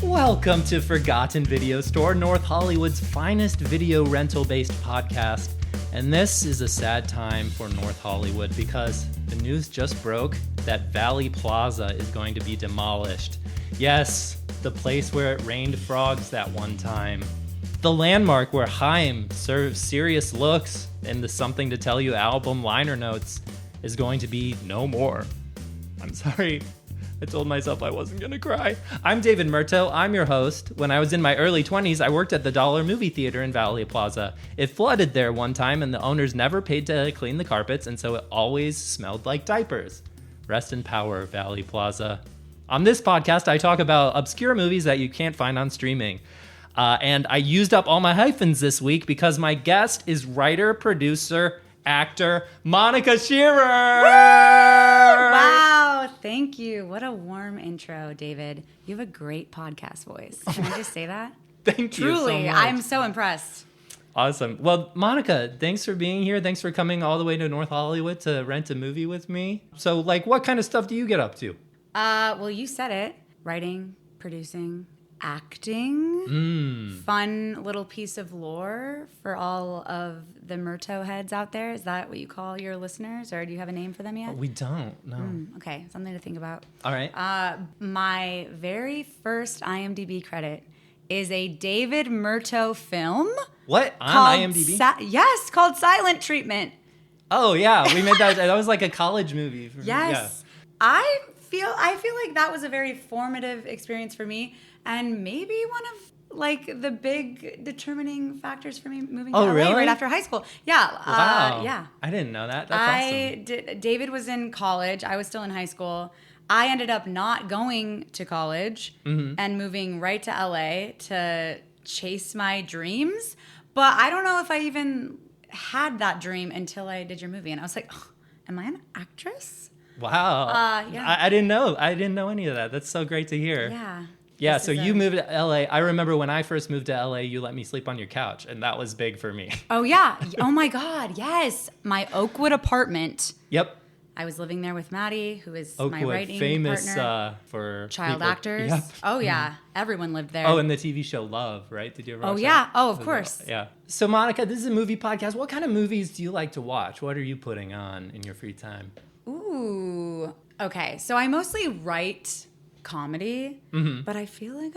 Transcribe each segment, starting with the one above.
Welcome to Forgotten Video Store, North Hollywood's finest video rental-based podcast. And this is a sad time for North Hollywood because the news just broke that Valley Plaza is going to be demolished. Yes, the place where it rained frogs that one time. The landmark where Haim serves serious looks in the Something to Tell You album liner notes is going to be no more. I'm sorry. I told myself I wasn't going to cry. I'm David Murto. I'm your host. When I was in my early 20s, I worked at the Dollar Movie Theater in Valley Plaza. It flooded there one time, and the owners never paid to clean the carpets, and so it always smelled like diapers. Rest in power, Valley Plaza. On this podcast, I talk about obscure movies that you can't find on streaming. And I used up all my hyphens this week because my guest is writer-producer-actor Monica Sherer. Wow, thank you. What a warm intro, David. You have a great podcast voice. Can I just say that? Thank you so Truly, much. I'm so impressed. Awesome. Well, Monica, thanks for being here. Thanks for coming all the way to North Hollywood to rent a movie with me. So, what kind of stuff do you get up to? Well, you said it. Writing, producing, acting. Fun little piece of lore for all of the Murto heads out there. Is that what you call your listeners, or do you have a name for them yet? We don't, no. Okay, something to think about. All right. My very first IMDb credit is a David Murto film. What? On called IMDb? Yes, called Silent Treatment. Oh, yeah. We made that. That was like a college movie. Yes. Yeah. I feel like that was a very formative experience for me, and maybe one of the big determining factors for me moving to LA really? right after high school. Yeah. Wow. Yeah. I didn't know that. That's awesome. David was in college. I was still in high school. I ended up not going to college and moving right to LA to chase my dreams. But I don't know if I even had that dream until I did your movie. And I was like, oh, am I an actress? Wow. Yeah. I didn't know. I didn't know any of that. That's so great to hear. Yeah. Yeah, so you moved to LA. I remember when I first moved to LA, you let me sleep on your couch, and that was big for me. Oh, yeah. Oh, my God. Yes. My Oakwood apartment. Yep. I was living there with Maddie, who is Oakwood, my writing famous partner. for Child people. actors. Yep. Oh, yeah. Everyone lived there. Oh, and the TV show Love, right? Did you ever watch that? yeah. Oh, of course. Yeah. So, Monica, this is a movie podcast. What kind of movies do you like to watch? What are you putting on in your free time? Ooh. Okay. So I mostly write comedy, but I feel like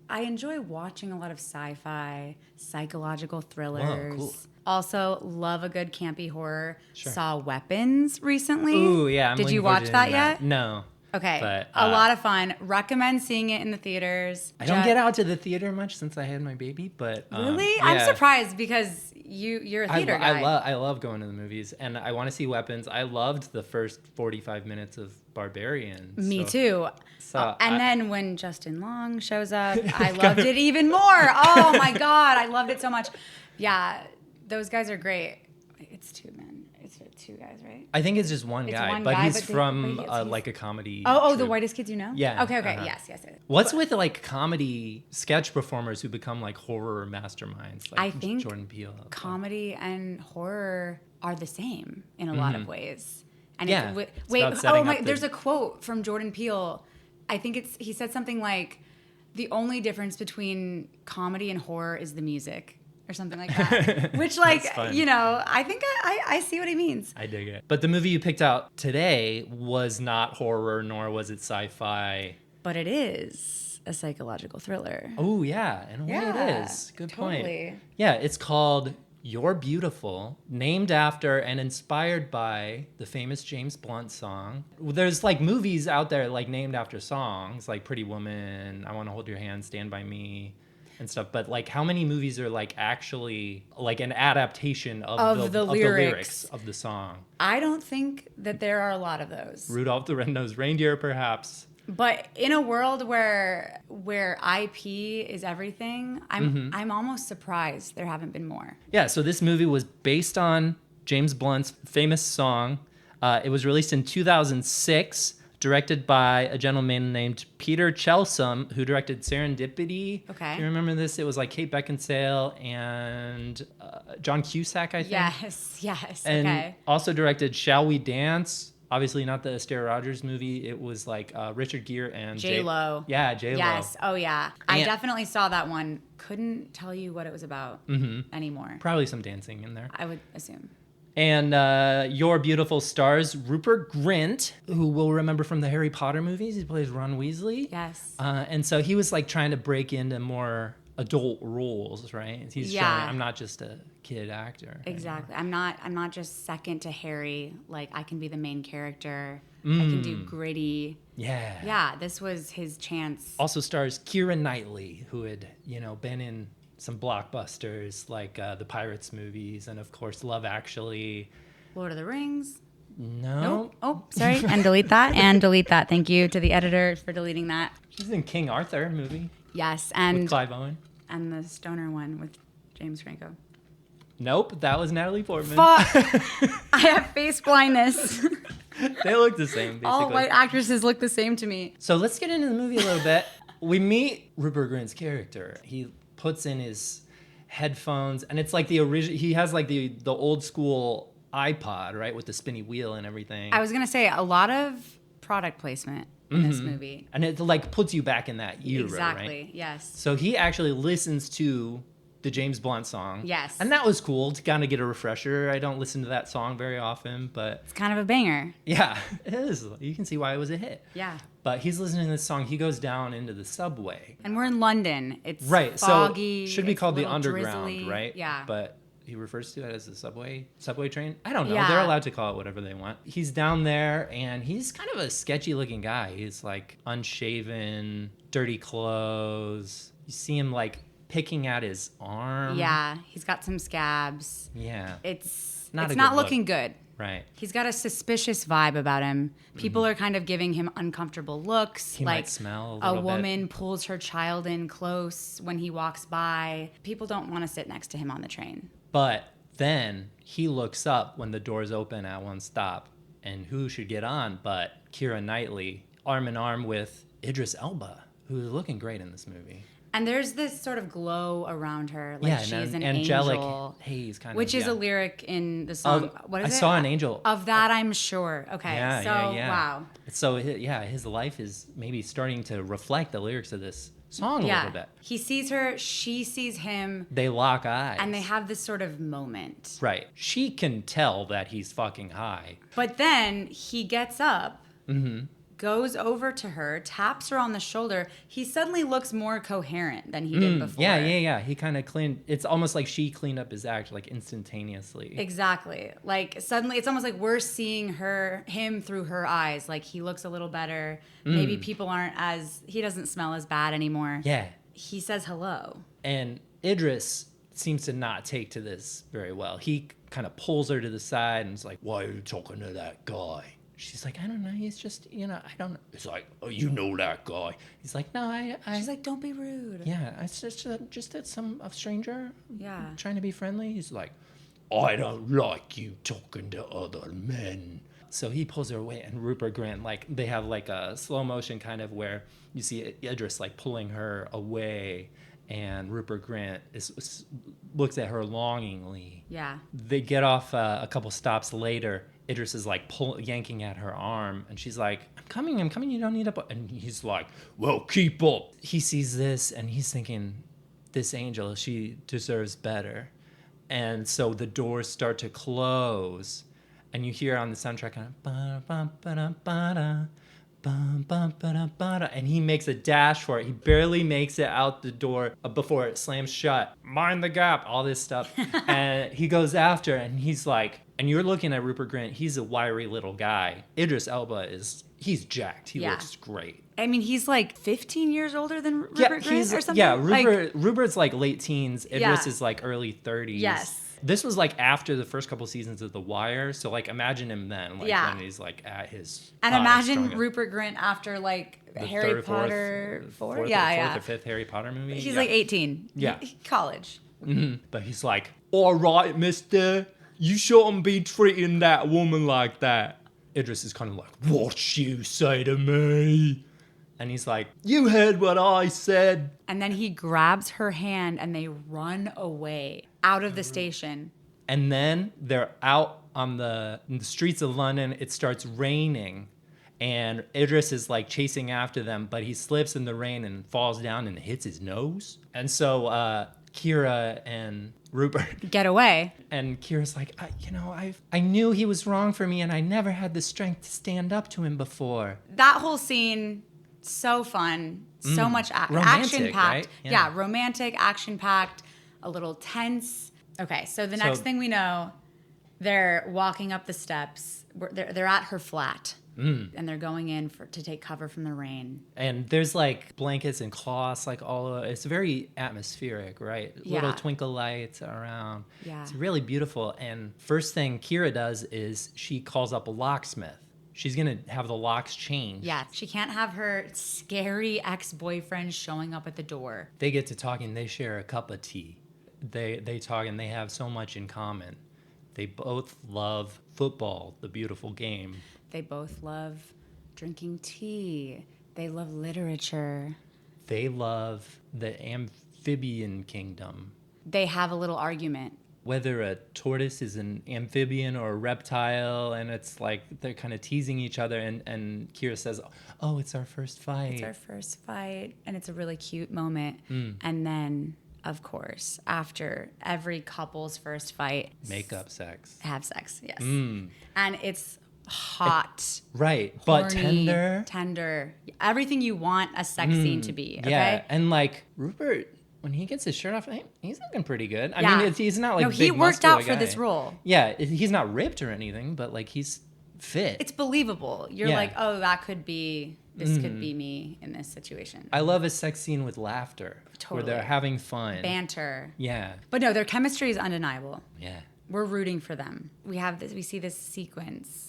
I enjoy watching a lot of sci-fi, psychological thrillers. Whoa, cool. Also, love a good campy horror. Sure. Saw Weapons recently. Ooh, yeah. Did you watch that yet? No. Okay. But, a lot of fun. Recommend seeing it in the theaters. I don't get out to the theater much since I had my baby, but Really? yeah. I'm surprised because you're a theater guy. I love going to the movies, and I want to see Weapons. I loved the first 45 minutes of Barbarian. Me too. And then when Justin Long shows up, I loved it even more. Oh my God, I loved it so much. Yeah, those guys are great. It's two men. It's two guys, right? I think it's just one guy, but he's from a comedy. Oh, the whitest kids you know? Yeah. Okay. Yes. What's with comedy sketch performers who become horror masterminds? Like I think Jordan Peele. Comedy and horror are the same in a lot of ways. And yeah. There's a quote from Jordan Peele. I think he said something like, "The only difference between comedy and horror is the music." Or something like that. Which, I think I see what he means. I dig it. But the movie you picked out today was not horror, nor was it sci-fi. But it is a psychological thriller. Oh, yeah. In a way it is. Good point. Totally. Yeah, it's called You're Beautiful, named after and inspired by the famous James Blunt song. There's movies out there named after songs, like Pretty Woman, I Want to Hold Your Hand, Stand By Me, and stuff, but how many movies are actually an adaptation of the lyrics of the song? I don't think that there are a lot of those. Rudolph the Red-Nosed Reindeer, perhaps. But in a world where IP is everything, I'm almost surprised there haven't been more. Yeah, so this movie was based on James Blunt's famous song. It was released in 2006. Directed by a gentleman named Peter Chelsom, who directed Serendipity. Okay. Do you remember this? It was Kate Beckinsale and John Cusack, I think. Yes. And okay. also directed Shall We Dance, Obviously not the Astaire Rogers movie. It was like Richard Gere and J-Lo. Yeah, J-Lo. Yes. Oh, yeah. I definitely saw that one. Couldn't tell you what it was about anymore. Probably some dancing in there. I would assume. And Your Beautiful Stars, Rupert Grint, who we'll remember from the Harry Potter movies. He plays Ron Weasley. Yes. And so he was like trying to break into more adult roles, right? He's showing, I'm not just a kid actor. Exactly. Anymore. I'm not just second to Harry. Like, I can be the main character. I can do gritty. Yeah. Yeah, this was his chance. Also stars Keira Knightley, who had, been in some blockbusters like the Pirates movies and, of course, Love Actually. Lord of the Rings. No. Nope. Oh, sorry. And delete that. And delete that. Thank you to the editor for deleting that. She's in King Arthur movie. Yes. And with Clive Owen. And the stoner one with James Franco. Nope, that was Natalie Portman. Fuck. I have face blindness. They look the same, basically. All white actresses look the same to me. So let's get into the movie a little bit. We meet Rupert Grint's character. He puts in his headphones, and it's like the original. He has like the old school iPod, right, with the spinny wheel and everything. I was gonna say a lot of product placement in this movie, and it like puts you back in that era, exactly. Right? Yes. So he actually listens to the James Blunt song. Yes. And that was cool to kind of get a refresher. I don't listen to that song very often, but it's kind of a banger. Yeah, it is. You can see why it was a hit. Yeah. But he's listening to this song. He goes down into the subway. And we're in London. It's right. foggy. So should be called the underground, drizzly. Right? Yeah. But he refers to it as the subway train. I don't know. Yeah. They're allowed to call it whatever they want. He's down there, and he's kind of a sketchy looking guy. He's like unshaven, dirty clothes. You see him like picking at his arm. Yeah, he's got some scabs. Yeah. It's not looking good. Right. He's got a suspicious vibe about him. People are kind of giving him uncomfortable looks. He might smell a little woman pulls her child in close when he walks by. People don't want to sit next to him on the train. But then he looks up when the doors open at one stop. And who should get on but Keira Knightley, arm in arm with Idris Elba, who is looking great in this movie. And there's this sort of glow around her, like she's an angelic angel, haze kind of, which is a lyric in the song. What is it? I saw an angel. Of that, I'm sure. Okay, Yeah. Wow. So his life is maybe starting to reflect the lyrics of this song a little bit. He sees her, she sees him. They lock eyes, and they have this sort of moment. Right. She can tell that he's fucking high. But then he gets up. Goes over to her, taps her on the shoulder. He suddenly looks more coherent than he did before. Yeah. He kind of cleaned. It's almost like she cleaned up his act, like instantaneously. Exactly. Like suddenly, it's almost like we're seeing him through her eyes. Like he looks a little better. Maybe people he doesn't smell as bad anymore. Yeah. He says hello. And Idris seems to not take to this very well. He kind of pulls her to the side and is like, "Why are you talking to that guy?" She's like, "I don't know. He's just, I don't know." It's like, "Oh, you know that guy." He's like, "No, I." She's like, "Don't be rude." Yeah, it's just a stranger. Yeah. Trying to be friendly. He's like, "I don't like you talking to other men." So he pulls her away, and Rupert Grint, like, they have like a slow motion kind of where you see Idris like pulling her away, and Rupert Grint looks at her longingly. Yeah. They get off a couple stops later. Idris is like yanking at her arm, and she's like, I'm coming, you don't need to." And he's like, "Well, keep up." He sees this, and he's thinking, this angel, she deserves better. And so the doors start to close, and you hear on the soundtrack, kind of, ba-da-ba-da-ba-da, and he makes a dash for it. He barely makes it out the door before it slams shut. Mind the gap, all this stuff. And he goes after, and he's like, and you're looking at Rupert Grint, he's a wiry little guy. Idris Elba he's jacked. He looks great. I mean, he's like 15 years older than Rupert Grint or something? Yeah, Rupert's like late teens. Idris is like early 30s. Yes. This was like after the first couple seasons of The Wire, so like imagine him then, like when he's like at his. And imagine Rupert Grint after like Harry Potter 4, fourth or fifth Harry Potter movie. He's like 18. Yeah, college. Mm-hmm. But he's like, "All right, Mister, you shouldn't be treating that woman like that." Idris is kind of like, "What you say to me?" And he's like, "You heard what I said." And then he grabs her hand and they run away out of the station. And then they're out on in the streets of London. It starts raining. And Idris is like chasing after them, but he slips in the rain and falls down and hits his nose. And so Kira and Rupert get away. And Kira's like, I knew he was wrong for me, and I never had the strength to stand up to him before. That whole scene, so fun, so much action-packed. Right? Yeah, romantic, action-packed, a little tense. Okay, so the next thing we know, they're walking up the steps. They're at her flat. And they're going in to take cover from the rain. And there's like blankets and cloths, like all of it. It's very atmospheric, right? Yeah. Little twinkle lights around. Yeah. It's really beautiful. And first thing Kira does is she calls up a locksmith. She's going to have the locks changed. Yeah. She can't have her scary ex-boyfriend showing up at the door. They get to talking. They share a cup of tea. They talk and they have so much in common. They both love football, the beautiful game. They both love drinking tea. They love literature. They love the amphibian kingdom. They have a little argument. Whether a tortoise is an amphibian or a reptile, and it's like they're kind of teasing each other, and Kira says, oh, it's our first fight. It's our first fight, and it's a really cute moment. And then, of course, after every couple's first fight... Makeup sex. Have sex, yes. And it's... hot, right, horny, but tender, everything you want a sex scene to be. Okay? Yeah, and like Rupert, when he gets his shirt off, he's looking pretty good. I mean, he's not like big, he worked out for guy. this role. Yeah, he's not ripped or anything, but like he's fit. It's believable. You're like, oh, that could be. This could be me in this situation. I love a sex scene with laughter, where they're having fun, banter. Yeah, but no, their chemistry is undeniable. Yeah, we're rooting for them. We see this sequence.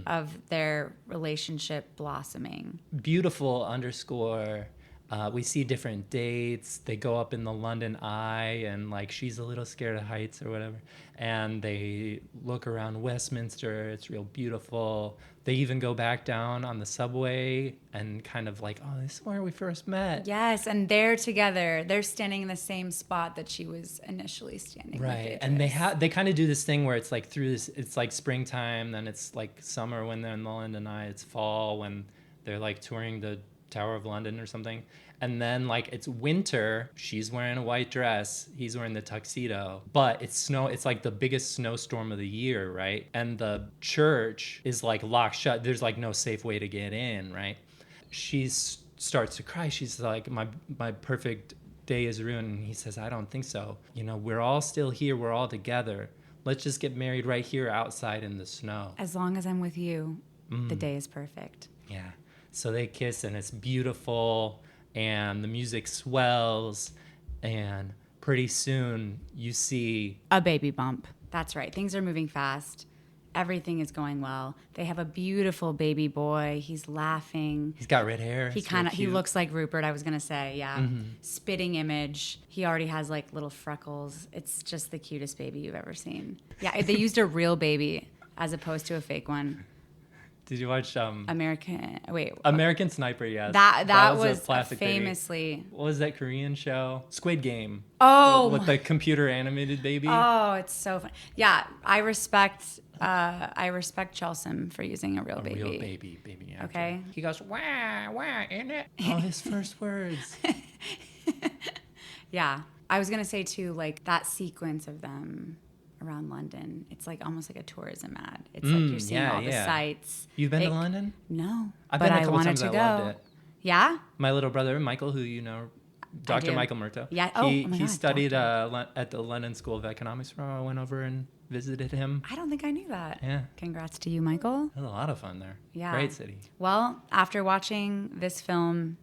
Of their relationship blossoming. Beautiful underscore. We see different dates. They go up in the London Eye, and like she's a little scared of heights or whatever. And they look around Westminster. It's real beautiful. They even go back down on the subway and kind of like, oh, this is where we first met. Yes, and they're together. They're standing in the same spot that she was initially standing. Right, and they kind of do this thing where it's like through this. It's like springtime, then it's like summer when they're in the London Eye. It's fall when they're like touring the Tower of London or something. And then like it's winter, she's wearing a white dress, he's wearing the tuxedo, but it's snow. It's like the biggest snowstorm of the year, right? And the church is like locked shut. There's like no safe way to get in, right? She starts to cry. She's like, my perfect day is ruined. And he says, I don't think so. We're all still here. We're all together. Let's just get married right here outside in the snow. As long as I'm with you, the day is perfect. Yeah. So they kiss and it's beautiful. And the music swells, and pretty soon you see... a baby bump. That's right. Things are moving fast. Everything is going well. They have a beautiful baby boy. He's laughing. He's got red hair. He looks like Rupert, I was going to say, yeah. Spitting image. He already has like little freckles. It's just the cutest baby you've ever seen. Yeah, they used a real baby as opposed to a fake one. Did you watch American Sniper? Yeah, that was a plastic famously. Baby. What was that Korean show? Squid Game. Oh, with the computer animated baby. Oh, it's so fun. Yeah, I respect Chelsom for using a real baby. Real baby. Actor. Okay. He goes wah in it. Oh, his first words. Yeah, I was gonna say too, like that sequence of them around London. It's like almost like a tourism ad. It's like you're seeing all the sights. You've been to London? No. I've been a couple times. I loved it. Yeah? My little brother, Michael, who you know, Dr. Michael Murto. Yeah. He studied at the London School of Economics. I went over and visited him. I don't think I knew that. Yeah. Congrats to you, Michael. It was a lot of fun there. Yeah. Great city. Well, after watching this film,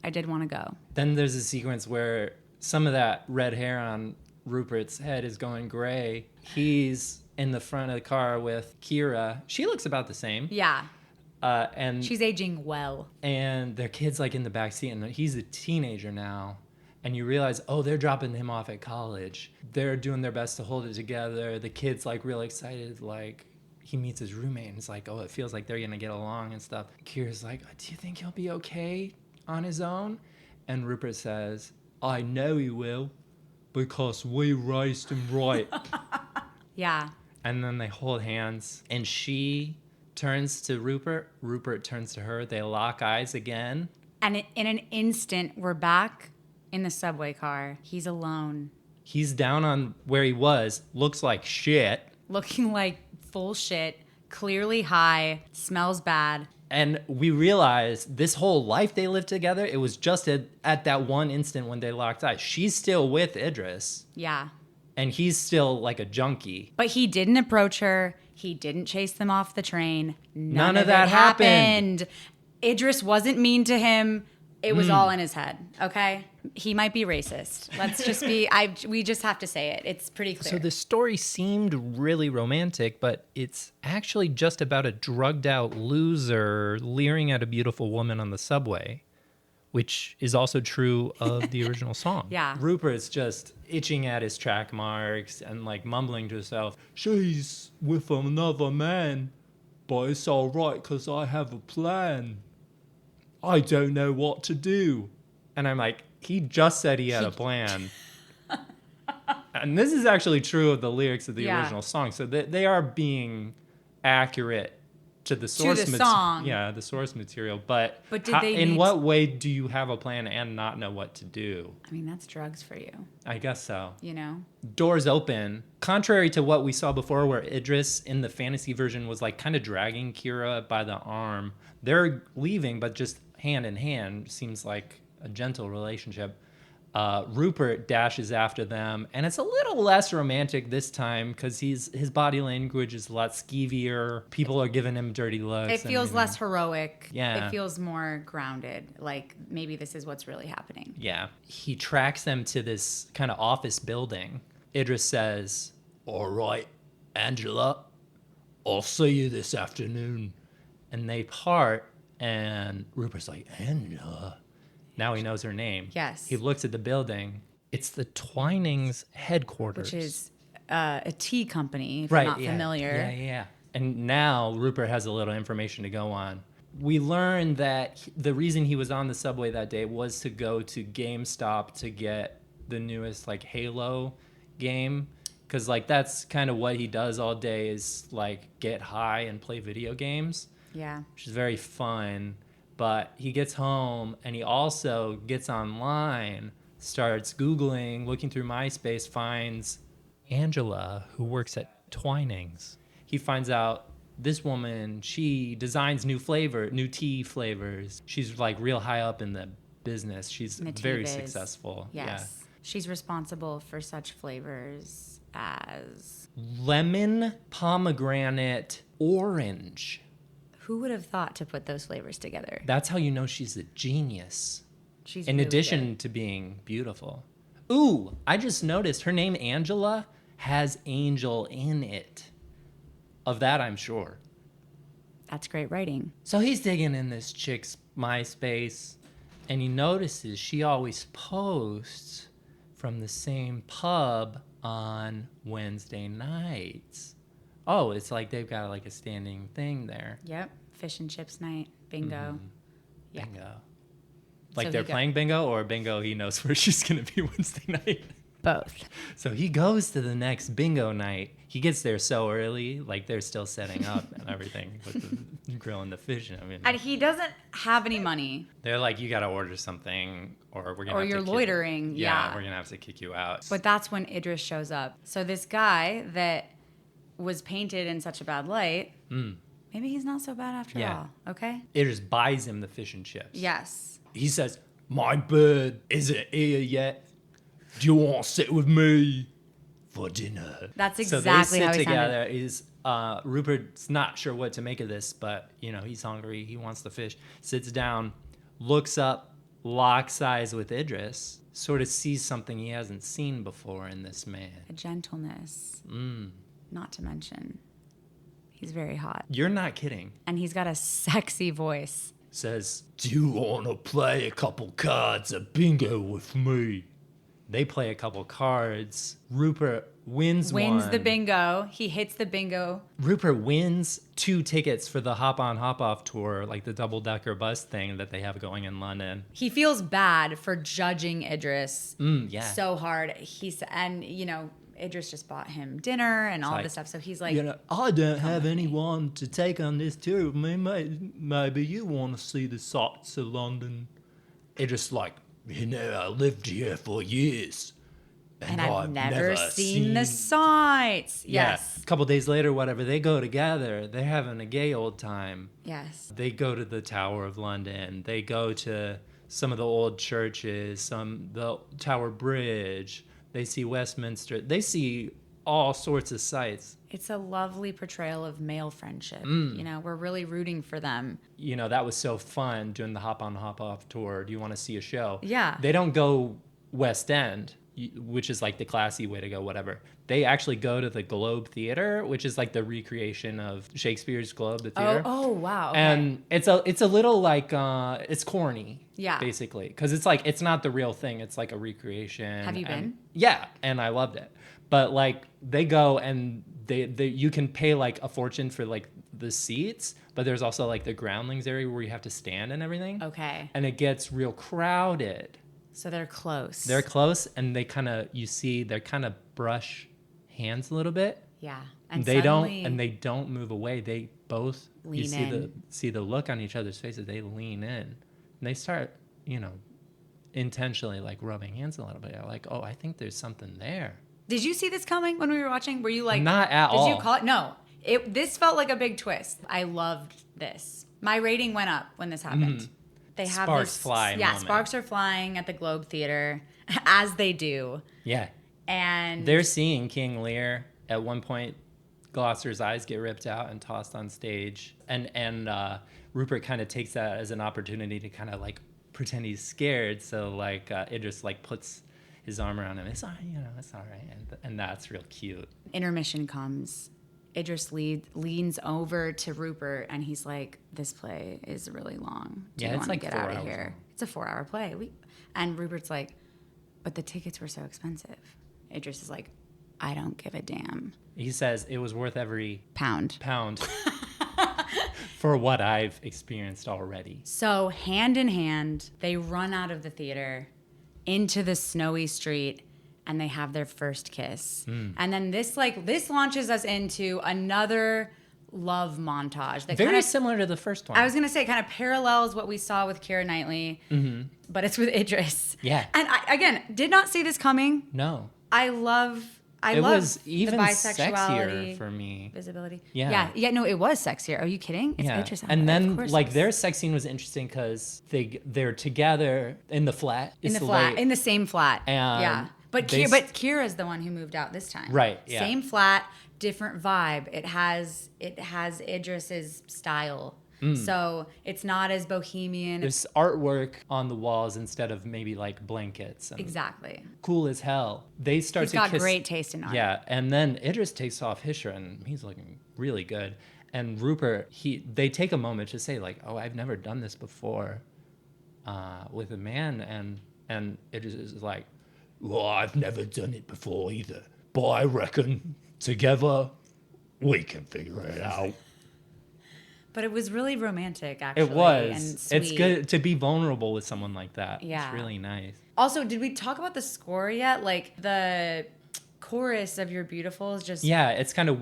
I did want to go. Then there's a sequence where some of that red hair on Rupert's head is going gray. He's in the front of the car with Kira. She looks about the same. Yeah. And she's aging well. And their kid's like in the back seat, and he's a teenager now. And you realize, oh, they're dropping him off at college. They're doing their best to hold it together. The kid's like real excited, like he meets his roommate, and it's like, oh, it feels like they're gonna get along and stuff. Kira's like, do you think he'll be okay on his own? And Rupert says, I know he will. Because we raised him right. Yeah. And then they hold hands, and she turns to Rupert. Rupert turns to her. They lock eyes again. And in an instant, we're back in the subway car. He's alone. He's down on where he was, looks like shit. Looking like full shit, clearly high, smells bad. And we realize this whole life they lived together, it was just at that one instant when they locked eyes. She's still with Idris. Yeah. And he's still like a junkie. But he didn't approach her. He didn't chase them off the train. None of of that it happened. Idris wasn't mean to him. It was all in his head, okay? He might be racist. Let's just be, we just have to say it. It's pretty clear. So the story seemed really romantic, but it's actually just about a drugged out loser leering at a beautiful woman on the subway, which is also true of the original song. Yeah. Rupert's just itching at his track marks and like mumbling to himself, she's with another man, but it's all right because I have a plan. I don't know what to do. And I'm like, he just said he had a plan. And this is actually true of the lyrics of the original song. So they are being accurate to the source song. Yeah, the source material. But did they in what way do you have a plan and not know what to do? I mean, that's drugs for you. I guess so. You know? Doors open. Contrary to what we saw before where Idris in the fantasy version was like kind of dragging Kira by the arm. They're leaving, but just hand in hand. Seems like a gentle relationship. Rupert dashes after them, and it's a little less romantic this time because his body language is a lot skeevier. People are giving him dirty looks. It feels less heroic. Yeah. It feels more grounded. Like maybe this is what's really happening. Yeah. He tracks them to this kind of office building. Idris says, "All right, Angela, I'll see you this afternoon." And they part, and Rupert's like, "Angela." Now he knows her name. Yes. He looks at the building. It's the Twinings headquarters. Which is a tea company, if you're not familiar. Yeah. And now Rupert has a little information to go on. We learned that the reason he was on the subway that day was to go to GameStop to get the newest like Halo game. Because like that's kind of what he does all day is like get high and play video games. Yeah. Which is very fun. But he gets home and he also gets online, starts Googling, looking through MySpace, finds Angela, who works at Twinings. He finds out this woman, she designs new tea flavors. She's like real high up in the business. She's very successful. Yes. Yeah. She's responsible for such flavors as lemon, pomegranate, orange. Who would have thought to put those flavors together? That's how you know she's a genius. She's in really addition good. to being beautiful. Ooh, I just noticed her name Angela has angel in it. Of that, I'm sure. That's great writing. So he's digging in this chick's MySpace, and he notices she always posts from the same pub on Wednesday nights. Oh, it's like they've got like a standing thing there. Yep. Fish and chips night. Bingo. Mm-hmm. Yeah. Bingo. Like So they're playing bingo, or bingo he knows where she's going to be Wednesday night? Both. So he goes to the next bingo night. He gets there so early, like they're still setting up and everything with the grill and the fish. I mean, And he doesn't have any money. they're like, you got to order something, or we're gonna. Or you're loitering. Yeah. we're gonna have to kick you out. But that's when Idris shows up. So this guy that was painted in such a bad light, maybe he's not so bad after all. Okay. Idris buys him the fish and chips. Yes. He says, "My bird isn't here yet. Do you want to sit with me for dinner?" That's So exactly they how sit he together. sounded. Rupert's not sure what to make of this, but he's hungry. He wants the fish. Sits down, looks up, locks eyes with Idris. Sort of sees something he hasn't seen before in this man. A gentleness. Not to mention, he's very hot. You're not kidding. And he's got a sexy voice. Says, "Do you want to play a couple cards of bingo with me?" They play a couple cards. Rupert wins one. The bingo. He hits the bingo. Rupert wins 2 tickets for the Hop On Hop Off tour, like the double-decker bus thing that they have going in London. Idris just bought him dinner and all this stuff. So he's like, I don't have anyone to take on this tour with me. Maybe you want to see the sights of London. Idris like, I lived here for years. And I've never seen the sights. Yes. Yeah. A couple days later, whatever, they go together. They're having a gay old time. Yes. They go to the Tower of London. They go to some of the old churches, the Tower Bridge. They see Westminster. They see all sorts of sights. It's a lovely portrayal of male friendship. We're really rooting for them. That was so fun doing the hop on, hop off tour. Do you want to see a show? Yeah. They don't go West End, which is like the classy way to go, whatever. They actually go to the Globe Theater, which is like the recreation of Shakespeare's Globe, the theater. Oh, wow. Okay. And it's a little like, it's corny. Yeah. Basically. Because it's like, it's not the real thing. It's like a recreation. Have you been? Yeah. And I loved it. But like, they go and they you can pay like a fortune for like the seats, but there's also like the groundlings area where you have to stand and everything. Okay. And it gets real crowded. So they're close. They're close, and they kind of brush hands a little bit. Yeah. And they don't move away. They both lean in. see the look on each other's faces. They lean in. And they start, intentionally like rubbing hands a little bit. Like, oh, I think there's something there. Did you see this coming when we were watching? Were you like, not at all? Did you call it? No. This felt like a big twist. I loved this. My rating went up when this happened. Mm-hmm. They have sparks this, fly. Yeah, moment. sparks are flying at the Globe Theater, as they do. Yeah. And they're seeing King Lear. At one point, Gloucester's eyes get ripped out and tossed on stage. And Rupert kind of takes that as an opportunity to kind of like pretend he's scared. So like Idris like puts his arm around him. It's all, it's all right. And that's real cute. Intermission comes. Idris leans over to Rupert and he's like, "This play is really long. Do you want to get out of here?" Long. It's a 4-hour play. And Rupert's like, "But the tickets were so expensive." Idris is like, "I don't give a damn." He says it was worth every pound for what I've experienced already. So hand in hand, they run out of the theater into the snowy street. And they have their first kiss. And then this launches us into another love montage. That very similar to the first one. I was going to say it kind of parallels what we saw with Keira Knightley, but it's with Idris. Yeah. And I, again, did not see this coming. No. It was even the bisexuality sexier for me. Visibility. Yeah. Yeah, no, it was sexier. Are you kidding? It's Idris. And then like their sex scene was interesting because they're together in the flat. In the same flat. And But Keira's the one who moved out this time. Right. Yeah. Same flat, different vibe. It has Idris's style. So it's not as bohemian. There's artwork on the walls instead of maybe like blankets. Exactly. Cool as hell. They start He's to got kiss. Great taste in art. Yeah, and then Idris takes off his shirt and he's looking really good. And Rupert, they take a moment to say like, "Oh, I've never done this before with a man," and Idris is like, "Well, I've never done it before either, but I reckon together we can figure it out." But it was really romantic, actually. It was. And sweet. It's good to be vulnerable with someone like that. Yeah. It's really nice. Also, did we talk about the score yet? Like the chorus of You're Beautiful is just... Yeah, it's kind of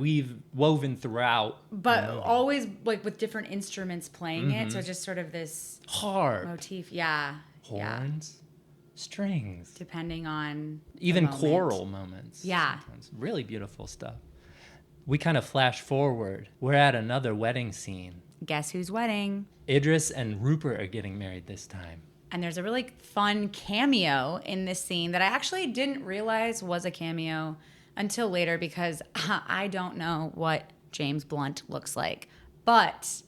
woven throughout. But always like with different instruments playing it. So it's just sort of this... Harp. Motif. Yeah. Horns. Yeah. Strings. Depending on even choral moments. Yeah. Sometimes. Really beautiful stuff. We kind of flash forward. We're at another wedding scene. Guess whose wedding? Idris and Rupert are getting married this time. And there's a really fun cameo in this scene that I actually didn't realize was a cameo until later because I don't know what James Blunt looks like. But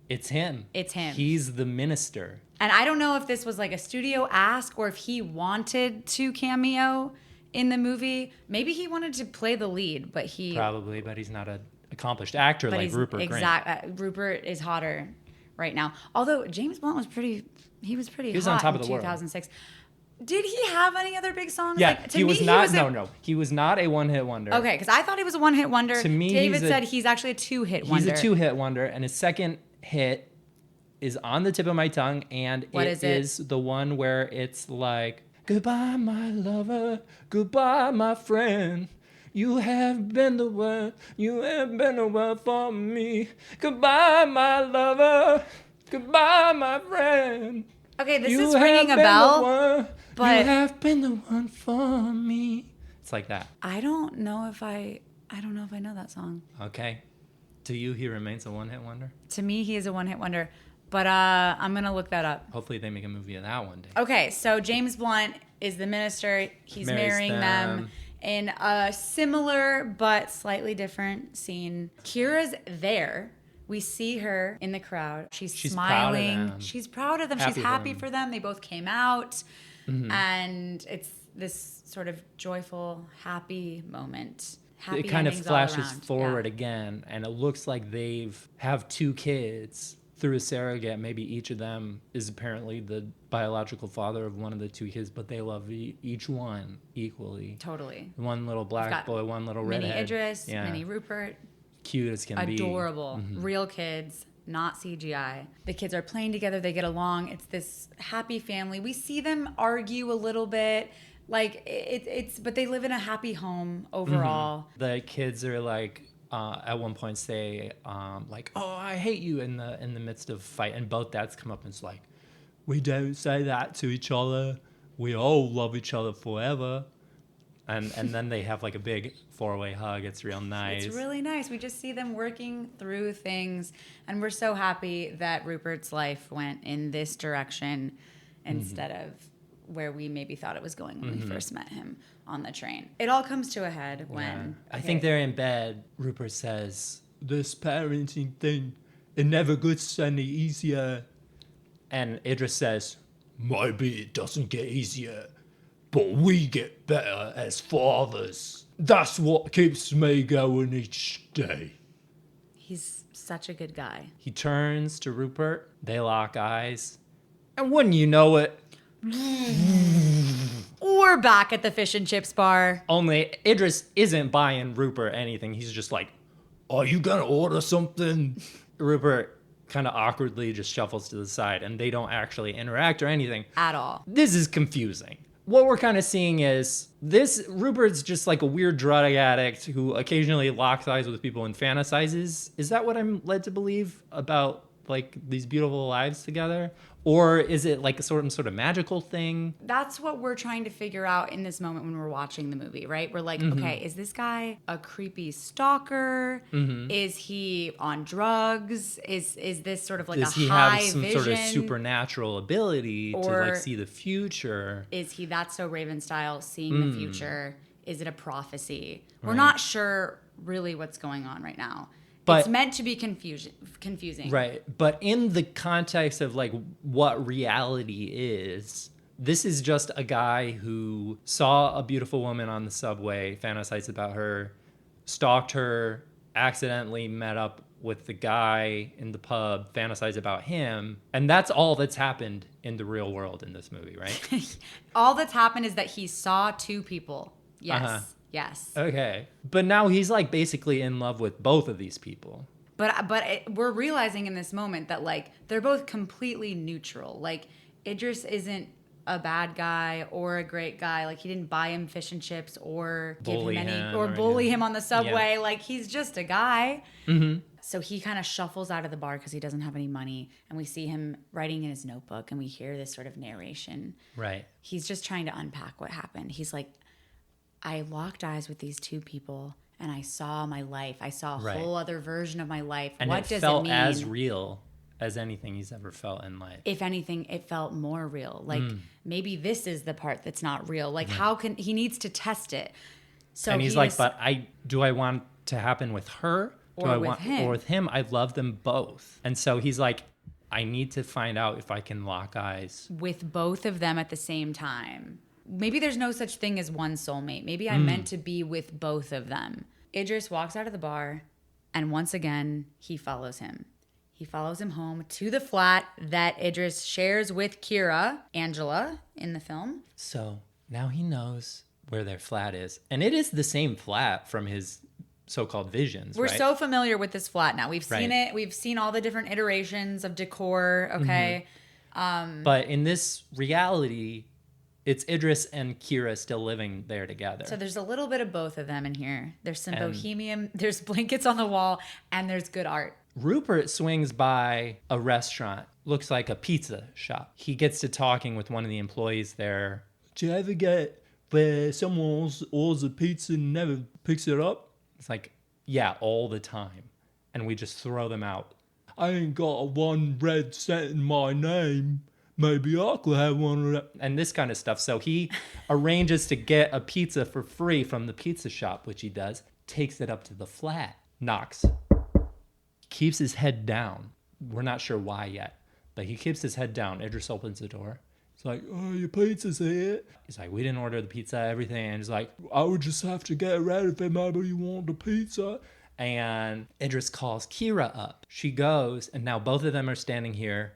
it's him. It's him. He's the minister. And I don't know if this was like a studio ask or if he wanted to cameo in the movie. Maybe he wanted to play the lead, but he... Probably, but he's not an accomplished actor like Rupert Grint. Rupert is hotter right now. Although James Blunt was pretty... He was hot on top of in the 2006. Did he have any other big songs? Yeah, he was not a one-hit wonder. Okay, because I thought he was a one-hit wonder. To me, David said he's actually a two-hit wonder. He's a two-hit wonder, and his second hit is on the tip of my tongue, and it is the one where it's like, "Goodbye, my lover. Goodbye, my friend. You have been the one. You have been the one for me. Goodbye, my lover. Goodbye, my friend. Okay, this is ringing a bell, but you have been the one for me. It's like that. I don't know if I know that song. Okay. To you, he remains a one-hit wonder? To me, he is a one-hit wonder, but I'm going to look that up. Hopefully they make a movie of that one day. Okay, so James Blunt is the minister. He's marrying them in a similar but slightly different scene. Kira's there. We see her in the crowd. She's smiling. Proud of them. She's proud of them. She's happy for them. They both came out. And it's this sort of joyful, happy moment. Happy it kind of flashes forward yeah. again, and it looks like have 2 kids through a surrogate. Maybe each of them is apparently the biological father of one of the 2 kids, but they love each one equally. Totally. One little black boy, one little redhead. Mini Idris, mini Rupert. Cute as can be. Adorable. Real kids, not CGI. The kids are playing together. They get along. It's this happy family. We see them argue a little bit. Like but they live in a happy home overall. The kids are like at one point say like, "Oh, I hate you" in the midst of a fight, and both dads come up and it's like, "We don't say that to each other. We all love each other forever." And then they have like a big 4-way hug. It's real nice. It's really nice. We just see them working through things, and we're so happy that Rupert's life went in this direction instead of where we maybe thought it was going when we first met him on the train. It all comes to a head when... I think they're in bed. Rupert says, "This parenting thing, it never gets any easier." And Idris says, "Maybe it doesn't get easier, but we get better as fathers. That's what keeps me going each day." He's such a good guy. He turns to Rupert. They lock eyes. And wouldn't you know it, We're back at the fish and chips bar. only Idris isn't buying Rupert anything. He's just like, "Are you going to order something?" Rupert kind of awkwardly just shuffles to the side, and they don't actually interact or anything. At all. This is confusing. What we're kind of seeing is Rupert's just like a weird drug addict who occasionally locks eyes with people and fantasizes. Is that what I'm led to believe about like these beautiful lives together? Or is it like a sort of magical thing? That's what we're trying to figure out in this moment when we're watching the movie, right? We're like, okay, is this guy a creepy stalker? Is he on drugs? Is this sort of like Does a he high have some vision? sort of supernatural ability to Or like see the future? Is he That's So Raven style, seeing the future? Is it a prophecy? We're not sure really what's going on right now. But it's meant to be confusing. Right. But in the context of like what reality is, this is just a guy who saw a beautiful woman on the subway, fantasized about her, stalked her, accidentally met up with the guy in the pub, fantasized about him. And that's all that's happened in the real world in this movie, right? All that's happened is that he saw 2 people. Yes. Yes. Okay. But now he's like basically in love with both of these people. But we're realizing in this moment that like they're both completely neutral. Like Idris isn't a bad guy or a great guy. Like he didn't buy him fish and chips or bully him on the subway. Yeah. Like he's just a guy. So he kind of shuffles out of the bar because he doesn't have any money. And we see him writing in his notebook and we hear this sort of narration. Right. He's just trying to unpack what happened. He's like, I locked eyes with these 2 people and I saw my life. I saw a whole other version of my life. And what does felt it mean? as real as anything he's ever felt in life. If anything, it felt more real. Like maybe this is the part that's not real. Like how can he needs to test it. So and he's like, but do I want to happen with her? Or with him? I love them both. And so he's like, I need to find out if I can lock eyes with both of them at the same time. Maybe there's no such thing as one soulmate. Maybe I'm meant to be with both of them. Idris walks out of the bar, and once again, he follows him. He follows him home to the flat that Idris shares with Kira, Angela, in the film. So now he knows where their flat is. And it is the same flat from his so-called visions, We're so familiar with this flat now. We've seen it. We've seen all the different iterations of decor, okay? But in this reality, it's Idris and Kira still living there together. So there's a little bit of both of them in here. There's some bohemian, there's blankets on the wall, and there's good art. Rupert swings by a restaurant, looks like a pizza shop. He gets to talking with one of the employees there. Do you ever get where someone orders a pizza and never picks it up? It's like, yeah, all the time. And we just throw them out. I ain't got a one red cent in my name. Maybe I could have one of that. And this kind of stuff. So he arranges to get a pizza for free from the pizza shop, which he does. Takes it up to the flat. Knocks. Keeps his head down. We're not sure why yet. But he keeps his head down. Idris opens the door. It's like, oh, your pizza's here. He's like, we didn't order the pizza, everything. And he's like, I would just have to get ready if maybe you want the pizza. And Idris calls Kira up. She goes, and now both of them are standing here.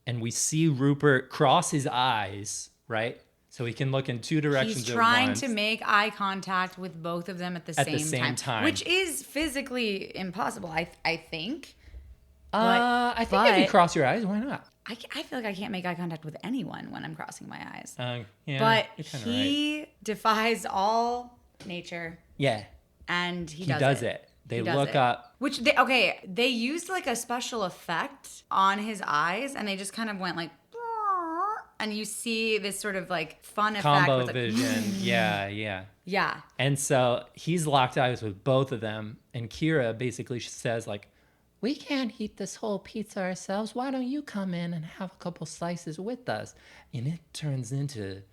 And we see Rupert cross his eyes, right? So he can look in two directions He's trying to make eye contact with both of them at the same time. Which is physically impossible, I think. I think if you cross your eyes, why not? I feel like I can't make eye contact with anyone when I'm crossing my eyes. Yeah, but he defies all nature. Yeah. And he does it. They look up. Which, they used like a special effect on his eyes, and they just kind of went like, and you see this sort of like fun effect. Combo with vision. Yeah. Yeah. And so he's locked eyes with both of them. And Kira basically says like, we can't eat this whole pizza ourselves. Why don't you come in and have a couple slices with us? And it turns into...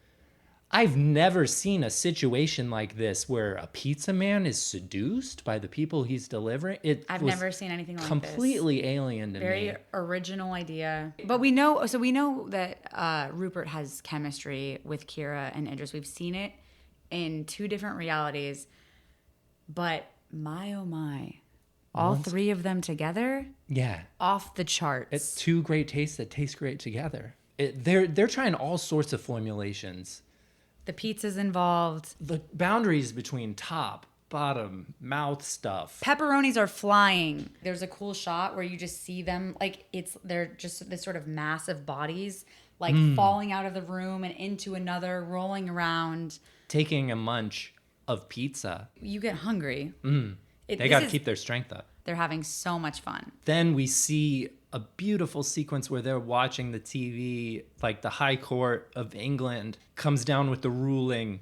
I've never seen a situation like this where a pizza man is seduced by the people he's delivering. I've never seen anything like this. Completely alien to me. Very original idea. But we know that Rupert has chemistry with Kira and Idris. We've seen it in two different realities. But my, oh my... All three of them together? Yeah. Off the charts. It's two great tastes that taste great together. They're trying all sorts of formulations. The pizza's involved. The boundaries between top, bottom, mouth stuff. Pepperonis are flying. There's a cool shot where you just see them, like they're just this sort of massive bodies, like falling out of the room and into another, rolling around. Taking a munch of pizza. You get hungry. They got to keep their strength up. They're having so much fun. Then we see a beautiful sequence where they're watching the TV, like the High Court of England comes down with the ruling.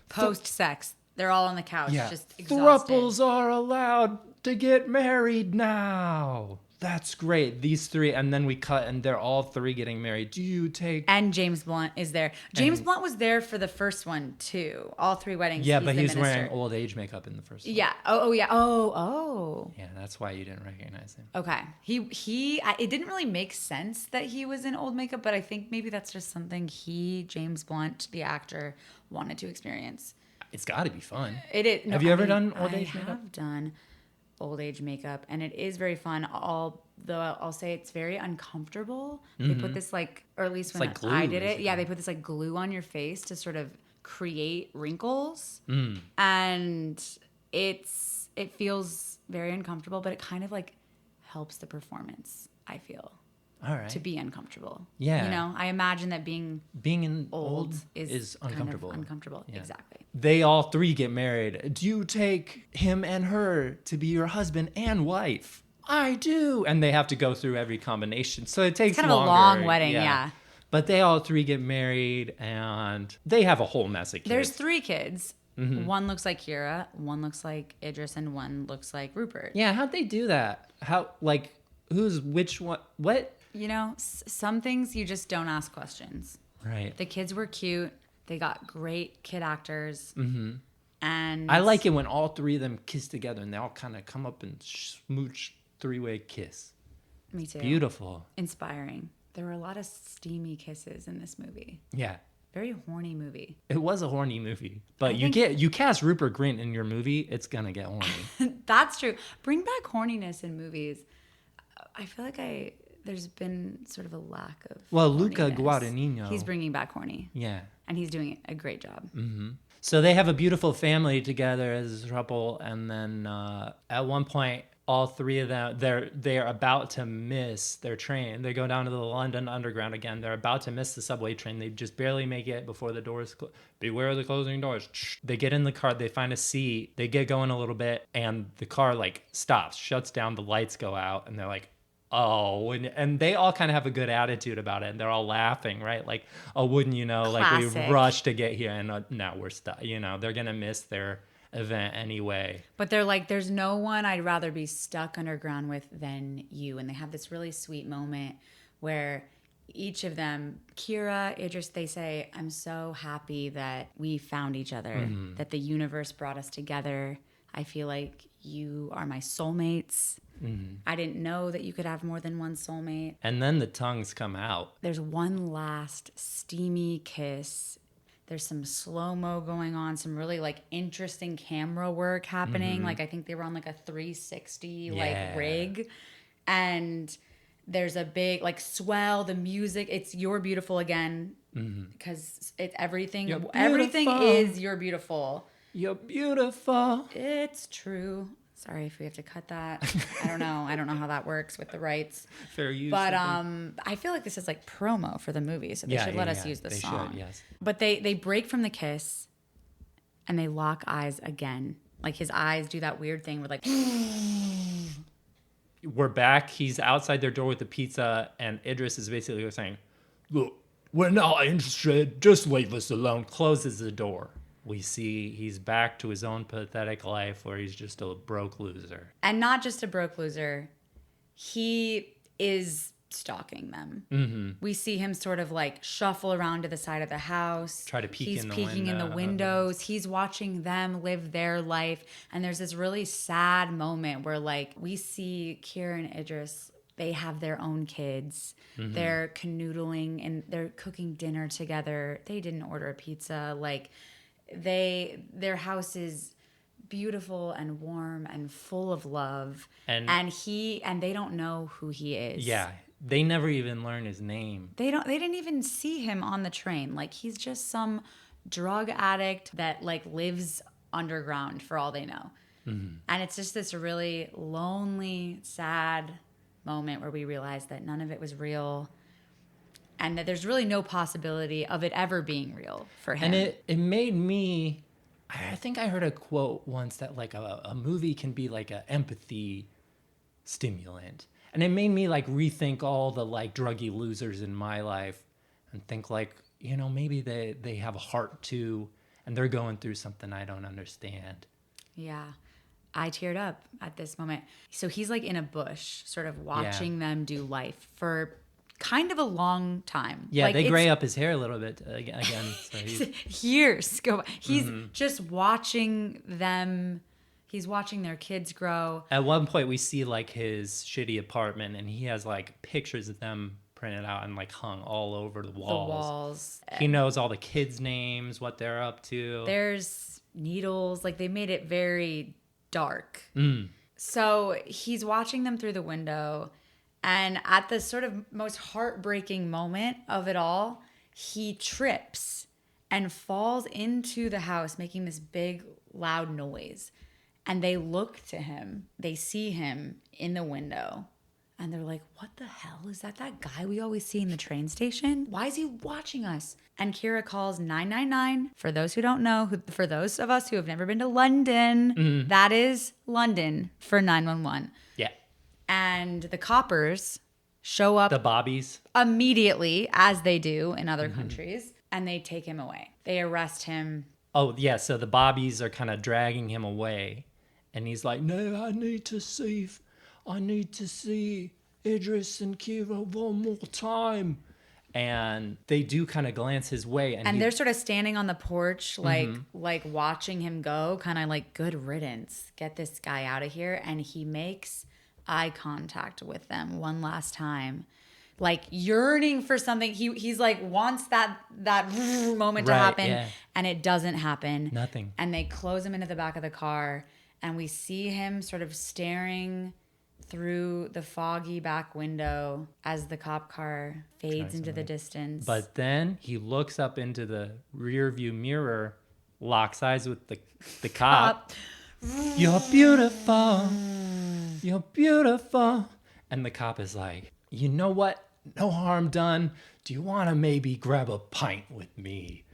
Post-sex. They're all on the couch, just exhausted. Thruples are allowed to get married now. That's great. These three, and then we cut, and they're all three getting married. Do you take... And James Blunt is there. James Blunt was there for the first one, too. All three weddings. Yeah, but he's wearing old age makeup in the first one. Yeah. Oh, yeah. Oh. Yeah, that's why you didn't recognize him. Okay. It didn't really make sense that he was in old makeup, but I think maybe that's just something James Blunt, the actor, wanted to experience. It's got to be fun. It is. Have you ever done old age makeup? I have done old age makeup, and it is very fun. Though I'll say it's very uncomfortable. They put this or at least when like glue, I did it, basically. they put this like glue on your face to sort of create wrinkles, and it feels very uncomfortable, but it kind of like helps the performance. I feel. All right. To be uncomfortable. Yeah. I imagine that being old is uncomfortable. Kind of uncomfortable. Yeah. Exactly. They all three get married. Do you take him and her to be your husband and wife? I do. And they have to go through every combination. So it takes kind of longer. a long wedding, yeah. But they all three get married and they have a whole mess of kids. There's 3 kids. One looks like Kira, one looks like Idris, and one looks like Rupert. Yeah, how'd they do that? Who's which one? What? Some things you just don't ask questions. Right. The kids were cute. They got great kid actors. And I like it when all 3 of them kiss together and they all kind of come up and smooch 3-way kiss. Me too. Beautiful. Inspiring. There were a lot of steamy kisses in this movie. Yeah. Very horny movie. It was a horny movie. But you cast Rupert Grint in your movie, it's going to get horny. That's true. Bring back horniness in movies. I feel like there's been sort of a lack of Luca horniness. Guadagnino. He's bringing back horny. Yeah. And he's doing a great job. So they have a beautiful family together as a couple. And then at one point, all three of them, they're about to miss their train. They go down to the London Underground again. They're about to miss the subway train. They just barely make it before the doors beware of the closing doors. They get in the car, they find a seat, they get going a little bit, and the car like stops, shuts down, the lights go out, and they're like, oh, and they all kind of have a good attitude about it, and they're all laughing, right? Like, oh, wouldn't you know, Classic. like we rushed to get here, and now we're stuck. You know, they're gonna miss their event anyway. But they're like, there's no one I'd rather be stuck underground with than you. And they have this really sweet moment where each of them, Kira, Idris, they say, I'm so happy that we found each other, that the universe brought us together. I feel like you are my soulmates. I didn't know that you could have more than one soulmate. And then the tongues come out. There's one last steamy kiss. There's some slow-mo going on, some really like interesting camera work happening. Like I think they were on like a 360 like rig. And there's a big like swell, the music, it's You're Beautiful again. Because it's everything is You're Beautiful. You're beautiful. It's true. Sorry if we have to cut that. I don't know how that works with the rights. Fair use. But I feel like this is like promo for the movie, so they should let us use the song. Should, yes. But they break from the kiss and they lock eyes again. Like his eyes do that weird thing where like We're back. He's outside their door with the pizza, and Idris is basically saying, look, we're not interested. Just leave us alone. Closes the door. We see he's back to his own pathetic life where he's just a broke loser. And not just a broke loser. He is stalking them. We see him sort of like shuffle around to the side of the house. Try to peek He's in the peeking in the window. windows. He's watching them live their life. And there's this really sad moment where like we see Kira and Idris, they have their own kids. They're canoodling and they're cooking dinner together. They didn't order a pizza. Like their house is beautiful and warm and full of love. And they don't know who he is. Yeah. They never even learn his name. They didn't even see him on the train. Like he's just some drug addict that like lives underground for all they know. And it's just this really lonely, sad moment where we realize that none of it was real and that there's really no possibility of it ever being real for him. And it made me, I think I heard a quote once that like a movie can be like an empathy stimulant. And it made me like rethink all the like druggy losers in my life and think like, you know, maybe they have a heart too and they're going through something I don't understand. Yeah. I teared up at this moment. So he's like in a bush, sort of watching them do life for kind of a long time. Yeah, like they gray up his hair a little bit again. So years go by. He's just watching them. He's watching their kids grow. At one point, we see like his shitty apartment, and he has like pictures of them printed out and like hung all over the walls. He knows all the kids' names, what they're up to. There's needles. Like they made it very dark. So he's watching them through the window. And at the sort of most heartbreaking moment of it all, he trips and falls into the house, making this big, loud noise. And they look to him. They see him in the window. And they're like, what the hell? Is that guy we always see in the train station? Why is he watching us? And Kira calls 999. For those who don't know, for those of us who have never been to London, that is London for 911. Yeah. And the coppers show up. The bobbies. Immediately, as they do in other countries. And they take him away. They arrest him. Oh, yeah. So the bobbies are kind of dragging him away. And he's like, no, I need to see Idris and Kira one more time. And they do kind of glance his way. And they're sort of standing on the porch, like watching him go, kind of like, good riddance. Get this guy out of here. And he makes eye contact with them one last time. Like yearning for something. He's like wants that moment to happen. And it doesn't happen. Nothing. And they close him into the back of the car. And we see him sort of staring through the foggy back window as the cop car fades into the distance. But then he looks up into the rear view mirror, locks eyes with the cop. You're beautiful. You're beautiful. And the cop is like, you know what? No harm done. Do you want to maybe grab a pint with me?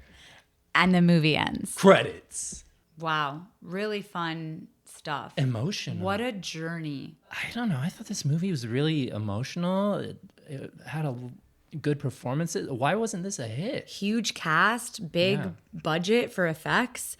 And the movie ends. Credits. Wow. Really fun stuff. Emotional. What a journey. I don't know. I thought this movie was really emotional. It had a good performances. Why wasn't this a hit? Huge cast, big budget for effects.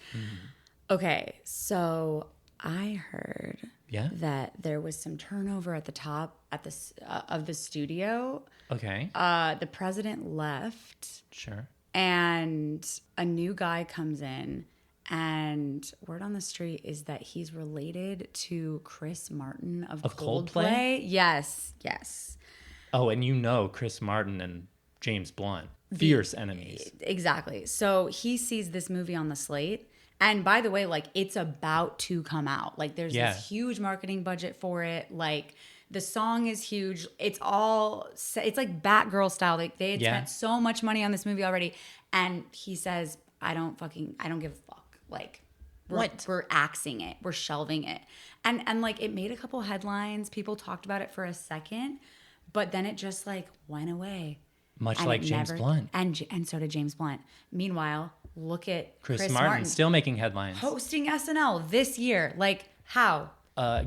Okay, so I heard that there was some turnover at the top of the studio. Okay. The president left. Sure. And a new guy comes in, and word on the street is that he's related to Chris Martin of Coldplay. Yes. Oh, and you know Chris Martin and James Blunt, fierce enemies. Exactly. So he sees this movie on the slate. And by the way, like, it's about to come out. Like, there's this huge marketing budget for it. Like, the song is huge. It's like Batgirl style. Like, they had spent so much money on this movie already. And he says, I don't give a fuck. Like, we're axing it. We're shelving it. And like, it made a couple headlines. People talked about it for a second. But then it just, like, went away. Much like James Blunt. And so did James Blunt. Meanwhile, look at Chris Martin still making headlines. Hosting SNL this year. Like, how?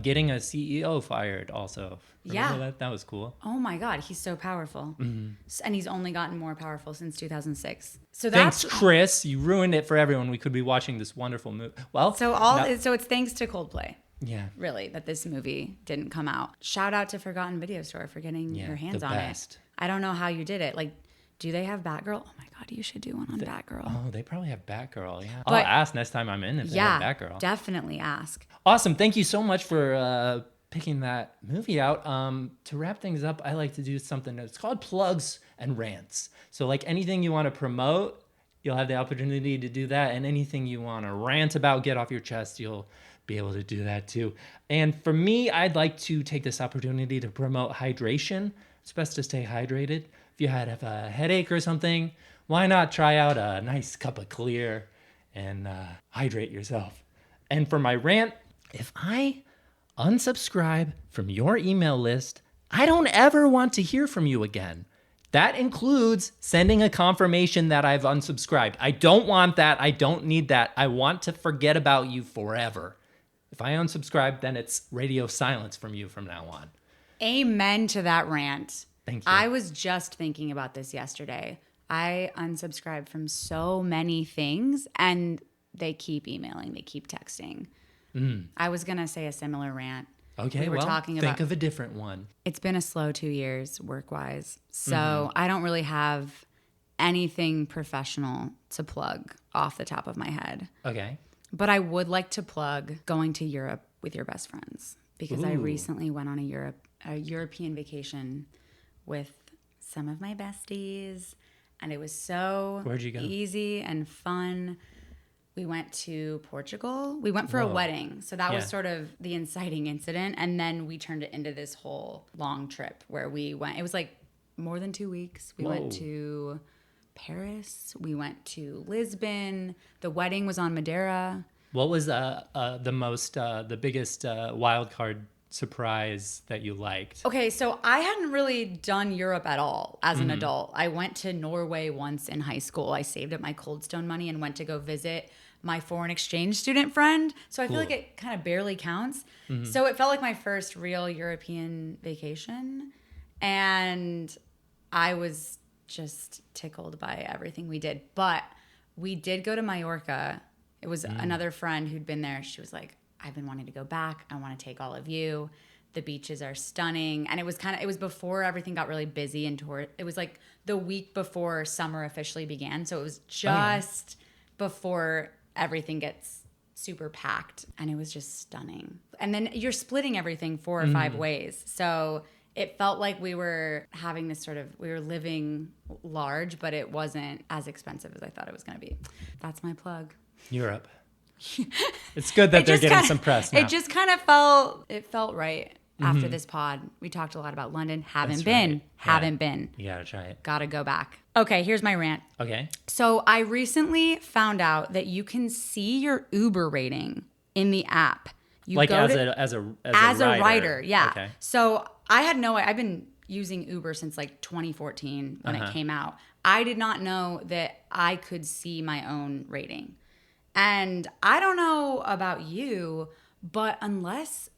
Getting a CEO fired also. Remember that was cool. Oh my God, he's so powerful. And he's only gotten more powerful since 2006. So thanks, Chris. You ruined it for everyone. We could be watching this wonderful movie. Well, so it's thanks to Coldplay. Yeah. Really, that this movie didn't come out. Shout out to Forgotten Video Store for getting your hands on it. I don't know how you did it. Like, do they have Batgirl? Oh my God, you should do one on Batgirl. Oh, they probably have Batgirl, yeah. I'll ask next time I'm in if they have Batgirl. Definitely ask. Awesome. Thank you so much for picking that movie out. To wrap things up, I like to do something that's called plugs and rants. So like anything you want to promote, you'll have the opportunity to do that. And anything you want to rant about, get off your chest, you'll be able to do that too. And for me, I'd like to take this opportunity to promote hydration. It's best to stay hydrated. If you have a headache or something, why not try out a nice cup of clear and hydrate yourself? And for my rant, if I unsubscribe from your email list, I don't ever want to hear from you again. That includes sending a confirmation that I've unsubscribed. I don't want that. I don't need that. I want to forget about you forever. If I unsubscribe, then it's radio silence from you from now on. Amen to that rant. Thank you. I was just thinking about this yesterday. I unsubscribed from so many things, and they keep emailing, they keep texting. I was going to say a similar rant. Okay, think of a different one. It's been a slow 2 years work-wise, so I don't really have anything professional to plug off the top of my head. Okay. But I would like to plug going to Europe with your best friends, because I recently went on a European vacation with some of my besties, and it was so Where'd you go? Easy and fun. We went to Portugal. We went for a wedding. So that was sort of the inciting incident. And then we turned it into this whole long trip where we went. It was like more than 2 weeks. We went to Paris. We went to Lisbon. The wedding was on Madeira. What was the biggest wild card surprise that you liked? Okay, so I hadn't really done Europe at all as an adult. I went to Norway once in high school. I saved up my Cold Stone money and went to go visit my foreign exchange student friend. So I feel like it kind of barely counts. So it felt like my first real European vacation. And I was just tickled by everything we did. But we did go to Mallorca. It was another friend who'd been there. She was like, I've been wanting to go back. I want to take all of you. The beaches are stunning. And it was before everything got really busy and it was like the week before summer officially began. So it was just before everything gets super packed, and it was just stunning. And then you're splitting everything 4 or 5 ways. So it felt like we were having this we were living large, but it wasn't as expensive as I thought it was going to be. That's my plug. Europe. It's good that they're getting some press now. It just kind of felt right after this pod. We talked a lot about London. Haven't been. You gotta try it. Gotta go back. Okay, here's my rant. Okay. So I recently found out that you can see your Uber rating in the app. You like go as a writer. Yeah. Okay. So I've been using Uber since like 2014 when it came out. I did not know that I could see my own rating. And I don't know about you, but unless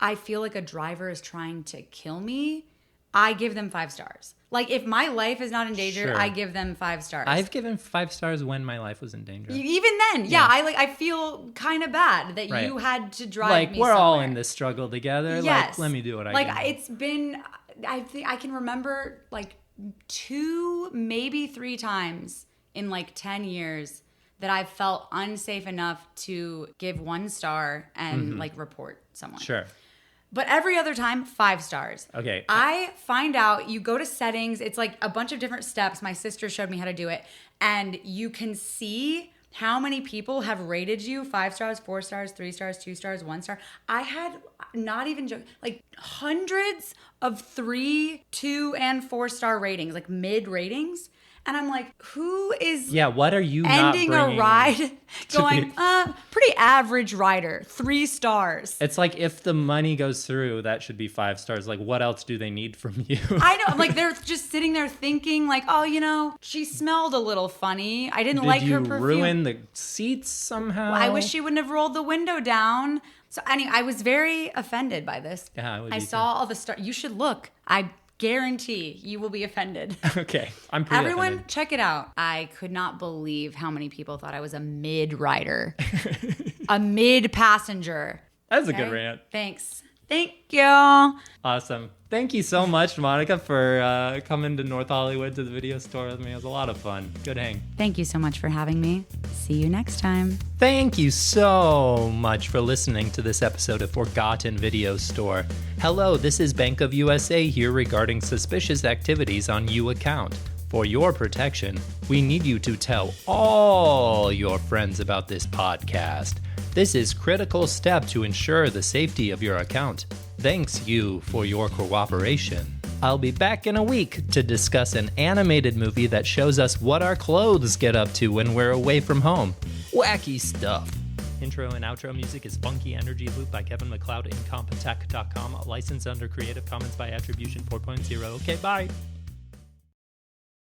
I feel like a driver is trying to kill me, I give them 5 stars. Like if my life is not in danger, Sure. I give them 5 stars. I've given 5 stars when my life was in danger. Even then, yeah. I feel kind of bad that Right. you had to drive Like me we're all somewhere. in this struggle together. Yes. Like let me do what I like can. it's been. I think I can remember like 2, maybe 3 times in like 10 years that I felt unsafe enough to give 1 star and like report someone. Sure. But every other time, 5 stars. Okay. I find out, you go to settings, it's like a bunch of different steps. My sister showed me how to do it. And you can see how many people have rated you 5 stars, 4 stars, 3 stars, 2 stars, 1 star. I had, not even joking, like hundreds of 3, 2, and 4 star ratings, like mid ratings. And I'm like, who is what are you ending not a ride going, be- pretty average rider, 3 stars. It's like if the money goes through, that should be 5 stars. Like what else do they need from you? I know, like they're just sitting there thinking like, oh, she smelled a little funny. I didn't like her perfume. Did you ruin the seats somehow? I wish she wouldn't have rolled the window down. So anyway, I was very offended by this. Yeah, I would be saw all the stars. You should look. I guarantee you will be offended. Okay, I'm pretty Everyone, offended. check it out. I could not believe how many people thought I was a mid-rider. A mid-passenger. That's a good rant. Thanks. Thank you. Awesome. Thank you so much, Monica, for coming to North Hollywood to the video store with me. It was a lot of fun. Good hang. Thank you so much for having me. See you next time. Thank you so much for listening to this episode of Forgotten Video Store. Hello, this is Bank of USA here regarding suspicious activities on U account. For your protection, we need you to tell all your friends about this podcast. This is a critical step to ensure the safety of your account. Thanks you for your cooperation. I'll be back in a week to discuss an animated movie that shows us what our clothes get up to when we're away from home. Wacky stuff. Intro and outro music is Funky Energy Loop by Kevin MacLeod, Incompetech.com, licensed under Creative Commons by Attribution 4.0. Okay, bye.